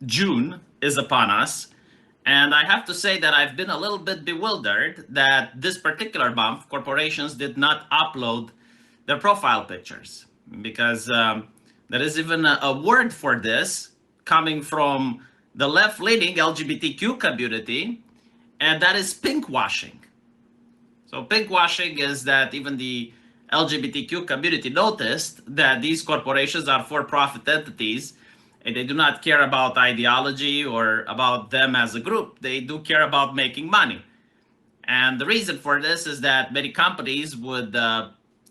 June is upon us. And I have to say that I've been a little bit bewildered that this particular month, corporations did not upload their profile pictures because there is even a word for this coming from the left leaning LGBTQ community, and that is pinkwashing. So, pinkwashing is that even the LGBTQ community noticed that these corporations are for profit entities and they do not care about ideology or about them as a group. They do care about making money. And the reason for this is that many companies would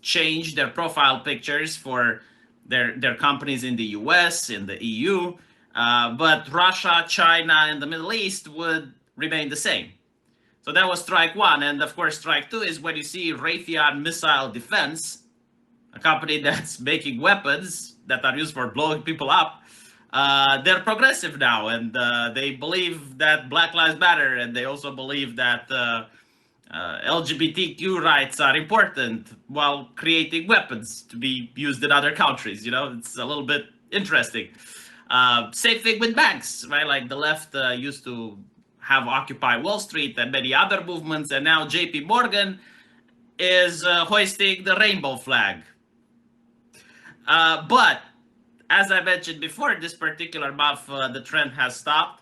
change their profile pictures for their companies in the US, in the EU, but Russia, China, and the Middle East would remain the same. So that was strike one. And of course, strike two is when you see Raytheon Missile Defense, a company that's making weapons that are used for blowing people up. They're progressive now, and they believe that Black Lives Matter, and they also believe that LGBTQ rights are important while creating weapons to be used in other countries. You know, it's a little bit interesting. Same thing with banks, right? Like the left used to have Occupy Wall Street and many other movements, and now JP Morgan is hoisting the rainbow flag. But as I mentioned before, this particular month, the trend has stopped,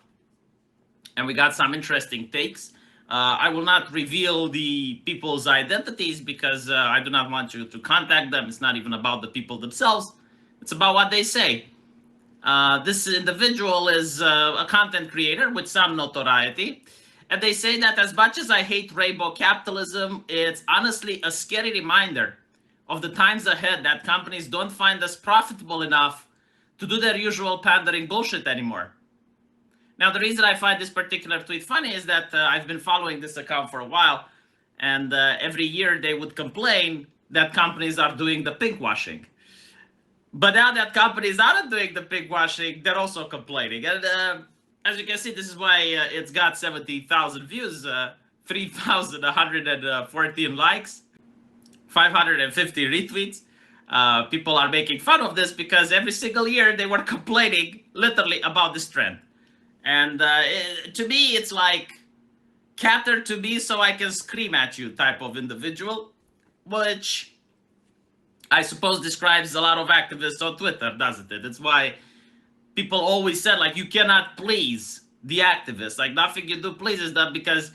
and we got some interesting takes. I will not reveal the people's identities because I do not want you to contact them. It's not even about the people themselves, it's about what they say. This individual is a content creator with some notoriety. And they say that as much as I hate rainbow capitalism, it's honestly a scary reminder of the times ahead that companies don't find us profitable enough to do their usual pandering bullshit anymore. Now, the reason I find this particular tweet funny is that I've been following this account for a while, and every year they would complain that companies are doing the pinkwashing. But now that companies aren't doing the pinkwashing, they're also complaining. And as you can see, this is why it's got 70,000 views, 3,114 likes, 550 retweets. People are making fun of this because every single year they were complaining literally about this trend. And to me, it's like cater to me so I can scream at you type of individual, which I suppose describes a lot of activists on Twitter, doesn't it? It's why people always said, like, you cannot please the activists. Like, nothing you do pleases them because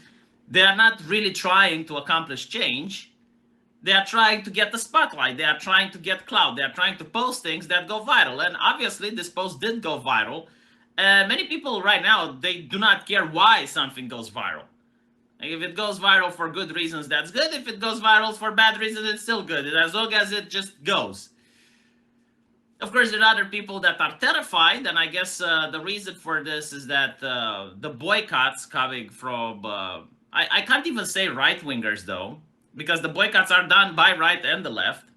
they are not really trying to accomplish change. They are trying to get the spotlight. They are trying to get clout. They are trying to post things that go viral. And obviously, this post did go viral. Many people right now, they do not care why something goes viral. Like if it goes viral for good reasons, that's good. If it goes viral for bad reasons, it's still good. As long as it just goes. Of course, there are other people that are terrified, and I guess the reason for this is that the boycotts coming from, I can't even say right wingers though, because the boycotts are done by right and the left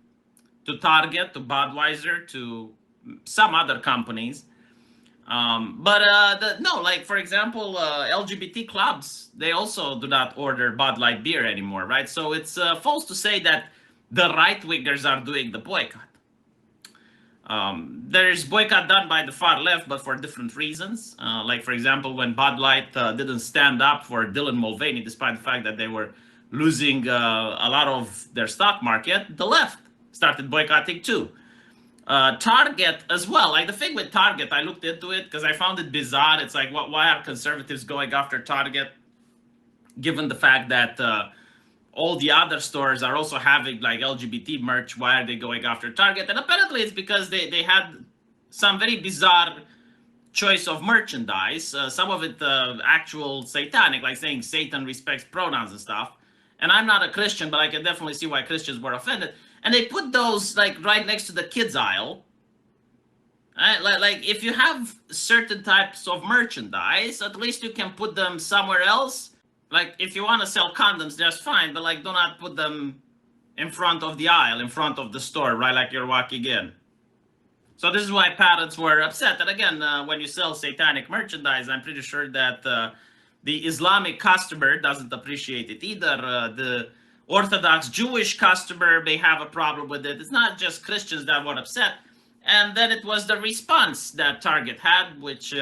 to Target, to Budweiser, to some other companies. No, like for example, LGBT clubs, they also do not order Bud Light beer anymore, right? So it's false to say that the right wingers are doing the boycott. There's boycott done by the far left, but for different reasons. Like for example, when Bud Light didn't stand up for Dylan Mulvaney, despite the fact that they were losing a lot of their stock market, the left started boycotting too. Target as well. Like the thing with Target, I looked into it because I found it bizarre. It's like, why are conservatives going after Target, given the fact that all the other stores are also having like LGBT merch? Why are they going after Target? And apparently, it's because they had some very bizarre choice of merchandise. Some of it actual satanic, like saying Satan respects pronouns and stuff. And I'm not a Christian, but I can definitely see why Christians were offended. And they put those like right next to the kids aisle. Right? Like if you have certain types of merchandise, at least you can put them somewhere else. Like if you want to sell condoms, that's fine, but like do not put them in front of the aisle, in front of the store, right? Like you're walking in. So this is why parents were upset. And again, when you sell satanic merchandise, I'm pretty sure that the Islamic customer doesn't appreciate it either. The Orthodox Jewish customer may have a problem with it. It's not just Christians that were upset. And then it was the response that Target had, which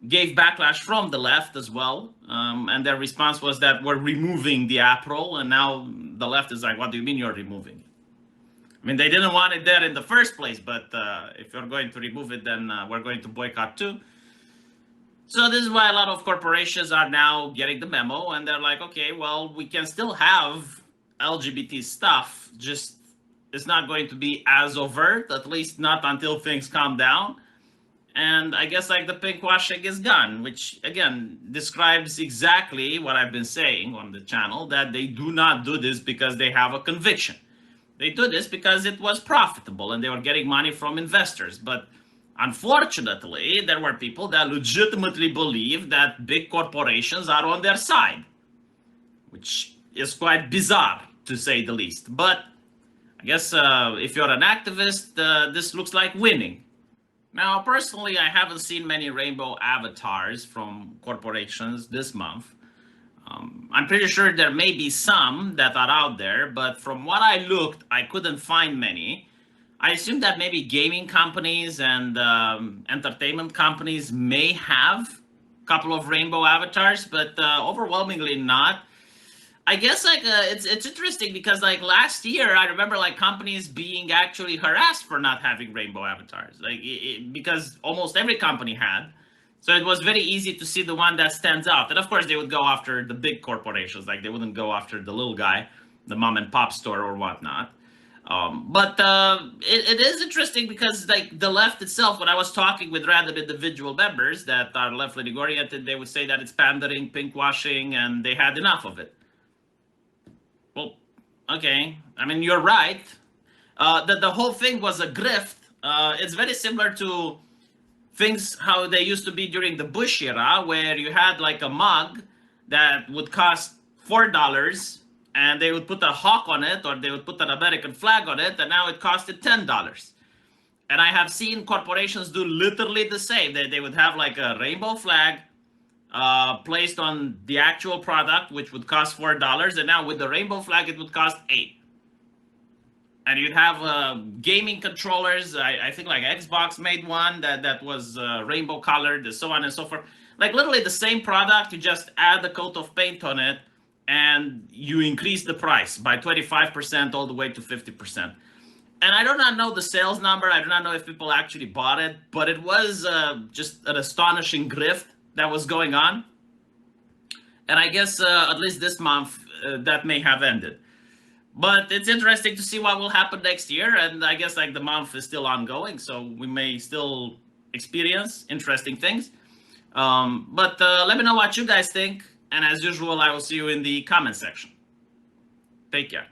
gave backlash from the left as well. And their response was that we're removing the app role. And now the left is like, what do you mean you're removing it? I mean, they didn't want it there in the first place, but if you're going to remove it, then we're going to boycott too. So this is why a lot of corporations are now getting the memo, and they're like, okay, well, we can still have LGBT stuff, just it's not going to be as overt, at least not until things calm down. And I guess like the pinkwashing is gone, which again describes exactly what I've been saying on the channel, that they do not do this because they have a conviction. They do this because it was profitable and they were getting money from investors. But unfortunately, there were people that legitimately believe that big corporations are on their side, which is quite bizarre to say the least. But I guess if you're an activist, this looks like winning. Now, personally, I haven't seen many rainbow avatars from corporations this month. I'm pretty sure there may be some that are out there, but from what I looked, I couldn't find many. I assume that maybe gaming companies and entertainment companies may have a couple of rainbow avatars, but overwhelmingly not. I guess like it's interesting because like last year I remember like companies being actually harassed for not having rainbow avatars, like because almost every company had. So it was very easy to see the one that stands out. And of course they would go after the big corporations, like they wouldn't go after the little guy, the mom and pop store or whatnot. But it is interesting because like the left itself, when I was talking with random individual members that are left-leaning oriented, they would say that it's pandering, pinkwashing, and they had enough of it. Well, okay. I mean, you're right. The whole thing was a grift. It's very similar to things how they used to be during the Bush era, where you had like a mug that would cost $4, and they would put a hawk on it, or they would put an American flag on it, and now it costed $10. And I have seen corporations do literally the same. They would have like a rainbow flag placed on the actual product, which would cost $4, and now with the rainbow flag, it would cost $8. And you'd have gaming controllers. I think like Xbox made one that was rainbow colored, and so on and so forth. Like literally the same product, you just add a coat of paint on it, and you increase the price by 25% all the way to 50%. And I do not know the sales number. I do not know if people actually bought it, but it was just an astonishing grift that was going on. And I guess at least this month that may have ended. But it's interesting to see what will happen next year. And I guess like the month is still ongoing, so we may still experience interesting things. But let me know what you guys think. And as usual, I will see you in the comment section. Take care.